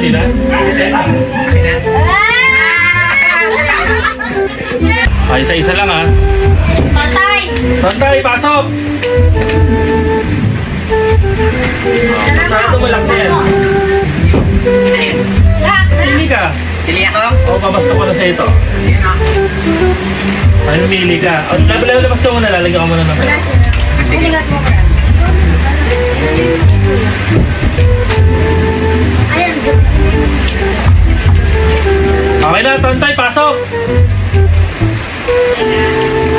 Okay na? Ay, isa-isa lang ha. Patay! Tantay, pasok! Masyado malaki yan. Pili ka. Pili ako? O, pabasto ko na sa ito. Yan o. Ay, pili ka. O, labas ka muna, lalagyan ka muna ng pera. Sige. Ayan. Okay na, Tantay, pasok!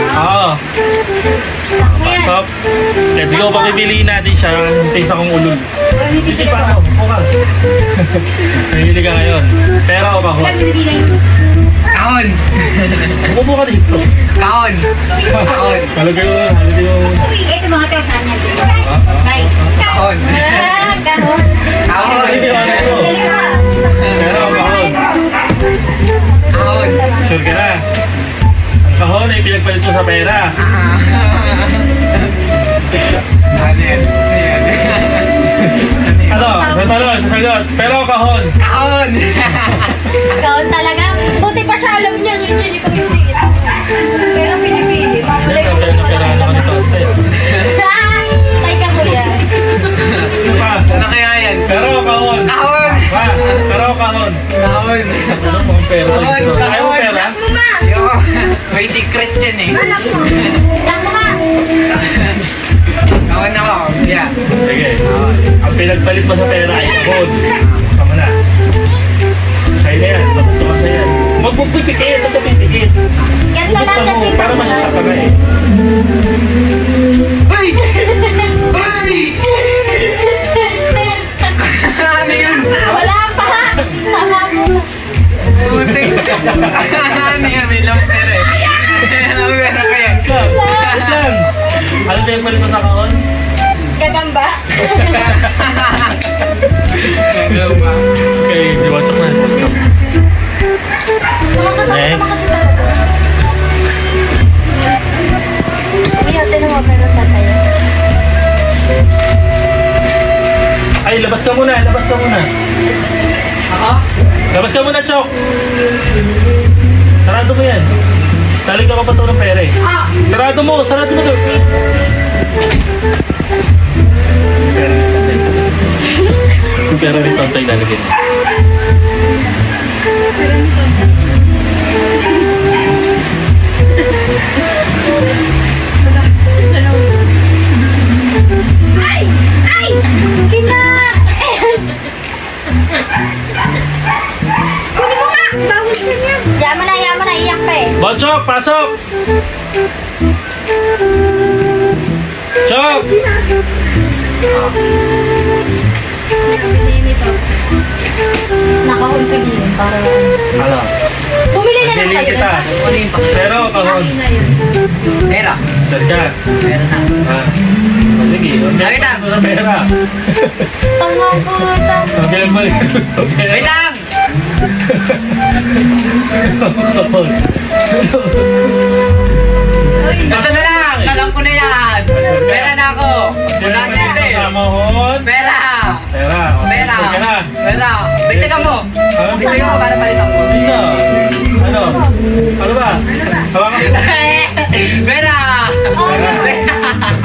Oo. Pasok. Let's go, pagpipiliin natin siya. Hintay sa kong ulul. Hindi pa ako, bukas. Pili ka ngayon. Pera o kahon? Kahon! Umupo ka dito. Kahon! Kahon! Halagay mo, halagay mo. Ito mga tawag niya. Kay. Kahon! Kahon. Kahon! Dali ba? Pera o kahon? Kahon! Sure ka na? Ang kahon ay pinagpalit mo sa pera. Ano yan? Ano? Sa tanong, sasagot. Pera o kahon? Kahon! Kahon talaga. Buti pa siya alam niya. Hindi ko hindi. Pero pinipili. Papalay ko Pera na pera naman ito. Tay ka kuya. Ano pa? Ano kaya yan? Pera o kahon? Kahon! Ha? Pera o kahon? Kahon! Ano pang pera? Kahon! Ayaw mo pera? Anak mo ma. Yo, may secret yan eh. Anak mo. Anak mo ma. Kahon ako. Yeah. Sige. Ang pinagpalit mo sa pera ay kahon. Sama na. Sa'yo na yan. Gusto ka sa'yo yan. Magpupipikit. Magpupipikit. Ganto lang Buksan mo kasi para masasaka ka eh. Ay! Ay! Ano yun? Wala pa. Tama mo. Putik! Ano yan? May lamper eh. Lamper na kaya. Wait lang. Ano pinagpalit mo sa kahon? Gagamba. Ano ba? Okay, si Wachok na. Next. Kuya, tinong mo pero tatay. Ay, labas ka muna. Labas ka muna. Ako? Labas ka muna, Chok. Sarado mo yan. Talig ka pa ito ng pera eh. Sarado mo. Sarado mo. Yung pera ni Tontay lalagyan mo. Ay! Ay! Kina! Kunin mo nga! Bawal siya niya. Yaman na, iyak pa eh. Chok, pasok! Chok! Pinili to. Nakahol ka din para... Ano? Bumili na lang Siling kayo. kita. Pera o kahon? Akin na yun. Pera. Sarga. Pera na. Ah. O, sige. Wait lang. Ano pera? Tama puta. Ang pinagpalit mo sa pera. Wait lang! Kahon. Ito na lang! Alam ko na yan! Pera na ako! Wala na ito eh! Mahon. Pera! Pera. O, Pera! sige na. Pera! Bigtagan mo! Ha? Bigtagan mo para palitan mo! Sino? Ano? Ano ba? Hawakan mo. Pera! Oh, yun.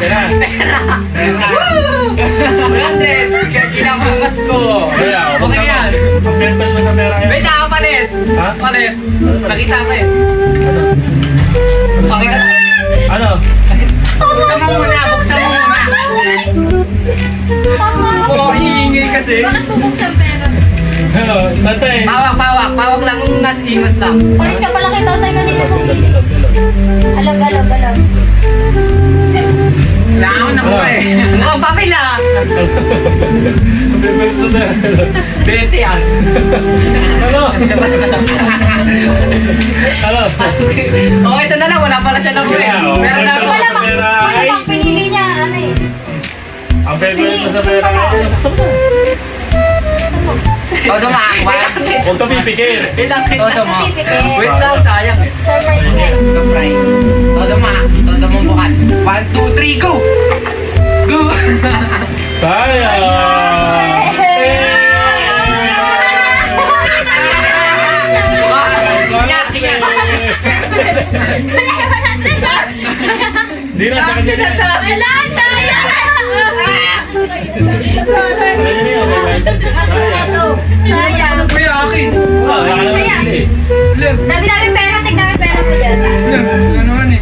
Pera. Pera! Woo! 100! Kaya kinakamas ko! Kaya, Okay yan! Ang pinagpalit mo sa pera ngayon. Wait lang! Palit! Ha? Palit! Nakita ko eh! Okay ka na! Ano? Buksan mo muna! Buksan mo muna! Tama ako. Oo, iingay kasi! Bakit bubuksan pera? Ano? Tantay. Pawak, pawak! Pawak lang! Nas ingos lang! Polis ka pala kay tatay kanina bumili. Alag. Naon ako eh! Oh, papel ah! Ang pinagpalit mo sa pera. 20 yan! Ano? Ano? Oh, ito na lang. Wala pala siya na Kaya, oh. Meron na ako. Wala bang Ay. pinili niya? Ano eh? Ang pinagpalit mo sa pera ngayon. Todo mo. Huwag ka pipikir. Todo mo. Wait lang, sayang eh. Surprise ka eh. Surprise. Todo mo. Todo mo bukas. 1, 2, 3, go! Go! Sayang! Dami-dami pera, tignan mo pera mo dyan. Ano naman eh.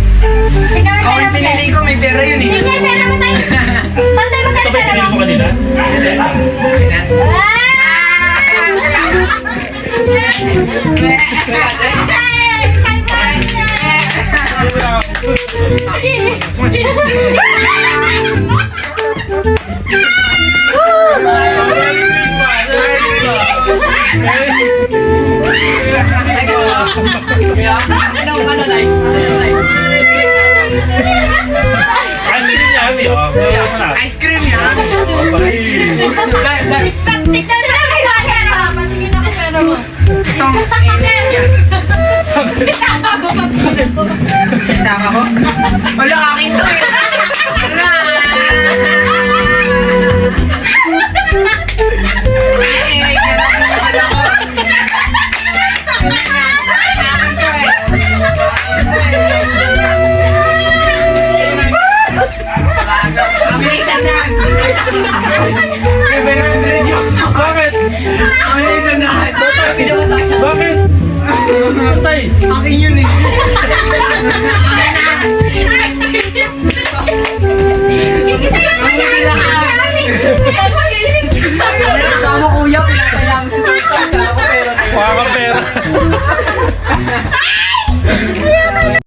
Tignan mo Ako pera yung mo dyan. pinili ko, may pera yun eh. Tignan yung pera mo tayo. Pantay mo Ito ba yung pera pinili mo mo. kanina? Hindi. Ano yun yan? Ice cream yan. Dahil, Tignan mo yung pera mo. Patingin ako pera mo. itong Kita ka ko? Wala, akin to eh.